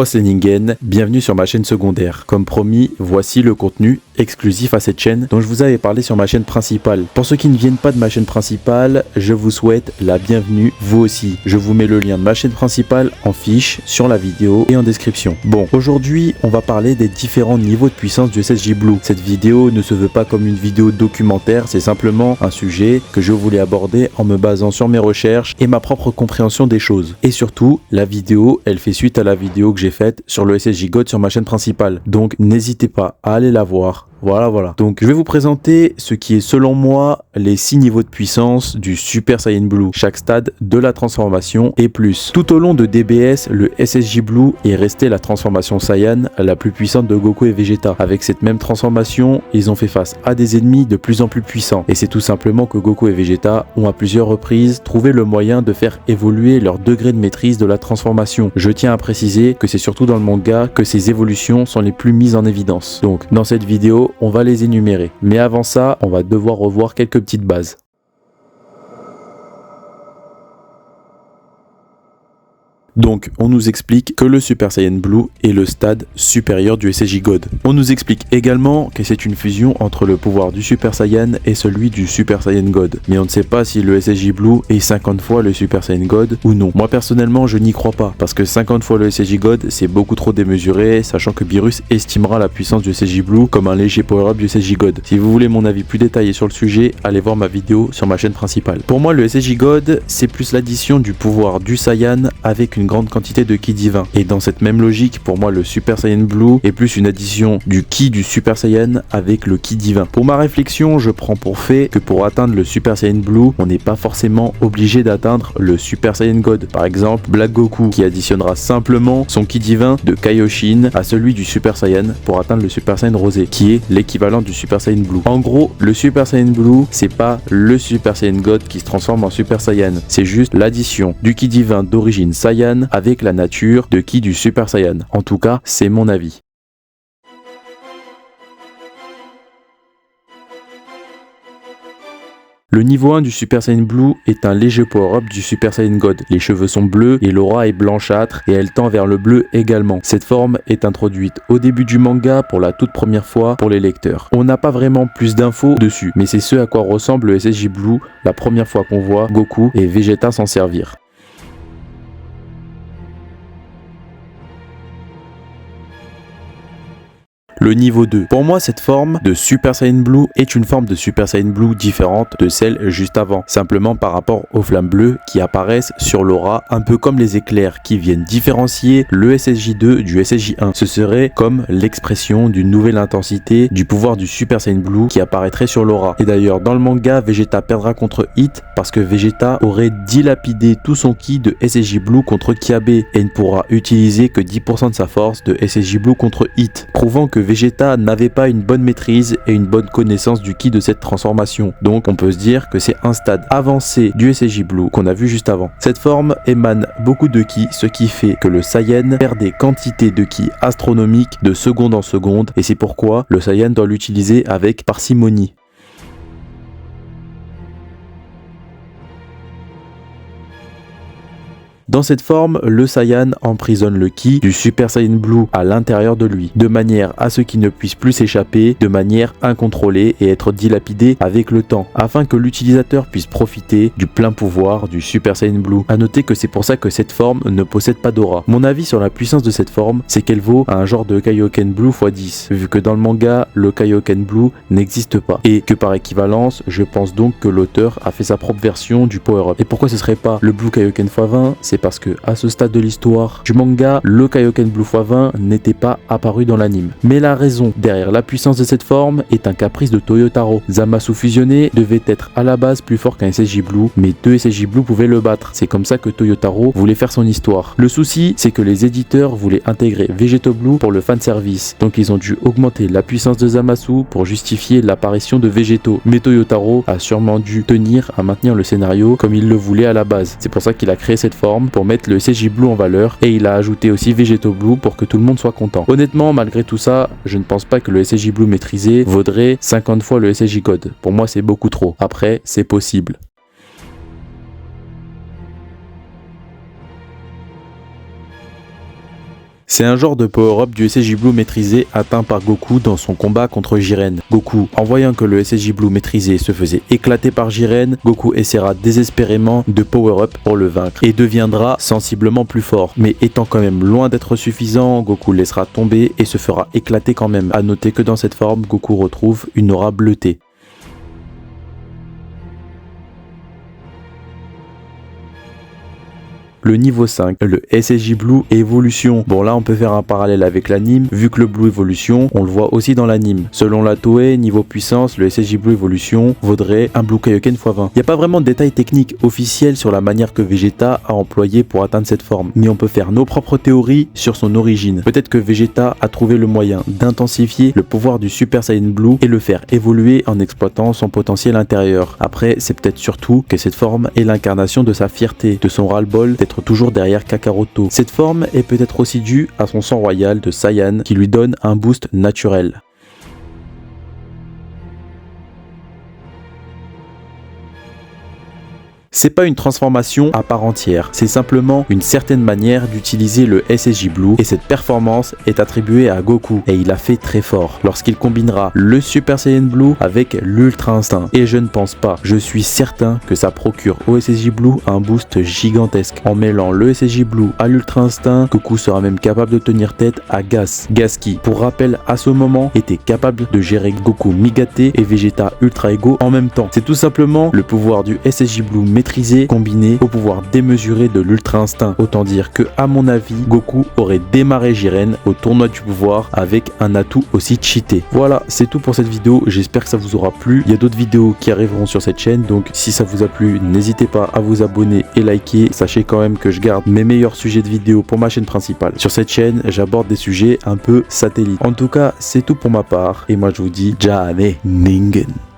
Oh c'est Ningen, bienvenue sur ma chaîne secondaire. Comme promis, voici le contenu exclusif à cette chaîne dont je vous avais parlé sur ma chaîne principale. Pour ceux qui ne viennent pas de ma chaîne principale, je vous souhaite la bienvenue, vous aussi. Je vous mets le lien de ma chaîne principale en fiche, sur la vidéo et en description. Bon, aujourd'hui, on va parler des différents niveaux de puissance du SSJ Blue. Cette vidéo ne se veut pas comme une vidéo documentaire, c'est simplement un sujet que je voulais aborder en me basant sur mes recherches et ma propre compréhension des choses. Et surtout, la vidéo, elle fait suite à la vidéo que j'ai faite sur le SSJ God sur ma chaîne principale. Donc n'hésitez pas à aller la voir. Voilà. Donc je vais vous présenter ce qui est selon moi les 6 niveaux de puissance du Super Saiyan Blue, chaque stade de la transformation et plus. Tout au long de DBS, le SSJ Blue est resté la transformation Saiyan la plus puissante de Goku et Vegeta. Avec cette même transformation, ils ont fait face à des ennemis de plus en plus puissants. Et c'est tout simplement que Goku et Vegeta ont à plusieurs reprises trouvé le moyen de faire évoluer leur degré de maîtrise de la transformation. Je tiens à préciser que c'est surtout dans le manga que ces évolutions sont les plus mises en évidence. Donc dans cette vidéo, on va les énumérer. Mais avant ça, on va devoir revoir quelques petites bases. Donc, on nous explique que le Super Saiyan Blue est le stade supérieur du SSJ God. On nous explique également que c'est une fusion entre le pouvoir du Super Saiyan et celui du Super Saiyan God. Mais on ne sait pas si le SSJ Blue est 50 fois le Super Saiyan God ou non. Moi personnellement, je n'y crois pas, parce que 50 fois le SSJ God, c'est beaucoup trop démesuré, sachant que Beerus estimera la puissance du SSJ Blue comme un léger power-up du SSJ God. Si vous voulez mon avis plus détaillé sur le sujet, allez voir ma vidéo sur ma chaîne principale. Pour moi, le SSJ God, c'est plus l'addition du pouvoir du Saiyan avec une grande quantité de ki divin. Et dans cette même logique, pour moi le Super Saiyan Blue est plus une addition du ki du Super Saiyan avec le ki divin. Pour ma réflexion, je prends pour fait que pour atteindre le Super Saiyan Blue, on n'est pas forcément obligé d'atteindre le Super Saiyan God. Par exemple, Black Goku qui additionnera simplement son ki divin de Kaioshin à celui du Super Saiyan pour atteindre le Super Saiyan Rosé, qui est l'équivalent du Super Saiyan Blue. En gros, le Super Saiyan Blue, c'est pas le Super Saiyan God qui se transforme en Super Saiyan, c'est juste l'addition du ki divin d'origine Saiyan avec la nature de ki du Super Saiyan. En tout cas, c'est mon avis. Le niveau 1 du Super Saiyan Blue est un léger power-up du Super Saiyan God. Les cheveux sont bleus et l'aura est blanchâtre et elle tend vers le bleu également. Cette forme est introduite au début du manga pour la toute première fois pour les lecteurs. On n'a pas vraiment plus d'infos dessus, mais c'est ce à quoi ressemble le SSJ Blue la première fois qu'on voit Goku et Vegeta s'en servir. Le niveau 2. Pour moi, cette forme de Super Saiyan Blue est une forme de Super Saiyan Blue différente de celle juste avant, simplement par rapport aux flammes bleues qui apparaissent sur l'aura, un peu comme les éclairs qui viennent différencier le SSJ2 du SSJ1. Ce serait comme l'expression d'une nouvelle intensité du pouvoir du Super Saiyan Blue qui apparaîtrait sur l'aura. Et d'ailleurs, dans le manga, Vegeta perdra contre Hit parce que Vegeta aurait dilapidé tout son ki de SSJ Blue contre Kiabe et ne pourra utiliser que 10% de sa force de SSJ Blue contre Hit, prouvant que Vegeta n'avait pas une bonne maîtrise et une bonne connaissance du ki de cette transformation. Donc on peut se dire que c'est un stade avancé du SSJ Blue qu'on a vu juste avant. Cette forme émane beaucoup de ki, ce qui fait que le Saiyan perd des quantités de ki astronomiques de seconde en seconde et c'est pourquoi le Saiyan doit l'utiliser avec parcimonie. Dans cette forme, le Saiyan emprisonne le ki du Super Saiyan Blue à l'intérieur de lui, de manière à ce qu'il ne puisse plus s'échapper de manière incontrôlée et être dilapidé avec le temps, afin que l'utilisateur puisse profiter du plein pouvoir du Super Saiyan Blue. A noter que c'est pour ça que cette forme ne possède pas d'aura. Mon avis sur la puissance de cette forme, c'est qu'elle vaut un genre de Kaioken Blue x 10, vu que dans le manga, le Kaioken Blue n'existe pas, et que par équivalence, je pense donc que l'auteur a fait sa propre version du power-up. Et pourquoi ce serait pas le Blue Kaioken x 20? C'est parce que à ce stade de l'histoire du manga, le Kaioken Blue x20 n'était pas apparu dans l'anime. Mais la raison derrière la puissance de cette forme est un caprice de Toyotaro. Zamasu fusionné devait être à la base plus fort qu'un SSJ Blue, mais 2 SSJ Blue pouvaient le battre. C'est comme ça que Toyotaro voulait faire son histoire. Le souci, c'est que les éditeurs voulaient intégrer Vegeto Blue pour le fanservice, donc ils ont dû augmenter la puissance de Zamasu pour justifier l'apparition de Vegeto. Mais Toyotaro a sûrement dû tenir à maintenir le scénario comme il le voulait à la base. C'est pour ça qu'il a créé cette forme pour mettre le SSJ Blue en valeur et il a ajouté aussi Vegeto Blue pour que tout le monde soit content. Honnêtement, malgré tout ça, je ne pense pas que le SSJ Blue maîtrisé vaudrait 50 fois le SSJ God. Pour moi, c'est beaucoup trop. Après, c'est possible. C'est un genre de power-up du SSJ Blue maîtrisé atteint par Goku dans son combat contre Jiren. Goku, en voyant que le SSJ Blue maîtrisé se faisait éclater par Jiren, Goku essaiera désespérément de power-up pour le vaincre et deviendra sensiblement plus fort. Mais étant quand même loin d'être suffisant, Goku laissera tomber et se fera éclater quand même. A noter que dans cette forme, Goku retrouve une aura bleutée. Le niveau 5, le SSJ Blue Evolution. Bon là on peut faire un parallèle avec l'anime, vu que le Blue Evolution, on le voit aussi dans l'anime. Selon la Toei, niveau puissance, le SSJ Blue Evolution vaudrait un Blue Kaioken x 20. Il n'y a pas vraiment de détails techniques officiels sur la manière que Vegeta a employé pour atteindre cette forme, mais on peut faire nos propres théories sur son origine. Peut-être que Vegeta a trouvé le moyen d'intensifier le pouvoir du Super Saiyan Blue et le faire évoluer en exploitant son potentiel intérieur. Après, c'est peut-être surtout que cette forme est l'incarnation de sa fierté, de son ras-le-bol d'être toujours derrière Kakaroto. Cette forme est peut-être aussi due à son sang royal de Saiyan qui lui donne un boost naturel. C'est pas une transformation à part entière, c'est simplement une certaine manière d'utiliser le SSJ Blue et cette performance est attribuée à Goku et il a fait très fort lorsqu'il combinera le Super Saiyan Blue avec l'Ultra Instinct. Et je ne pense pas, je suis certain que ça procure au SSJ Blue un boost gigantesque. En mêlant le SSJ Blue à l'Ultra Instinct, Goku sera même capable de tenir tête à Gas. Gas qui, pour rappel, à ce moment était capable de gérer Goku Migate et Vegeta Ultra Ego en même temps. C'est tout simplement le pouvoir du SSJ Blue maîtrisé combiné au pouvoir démesuré de l'Ultra Instinct. Autant dire que, à mon avis, Goku aurait démarré Jiren au tournoi du pouvoir avec un atout aussi cheaté. Voilà, c'est tout pour cette vidéo, j'espère que ça vous aura plu. Il y a d'autres vidéos qui arriveront sur cette chaîne, donc si ça vous a plu, n'hésitez pas à vous abonner et liker. Sachez quand même que je garde mes meilleurs sujets de vidéos pour ma chaîne principale. Sur cette chaîne, j'aborde des sujets un peu satellites. En tout cas, c'est tout pour ma part, et moi je vous dis, Jane Ningen.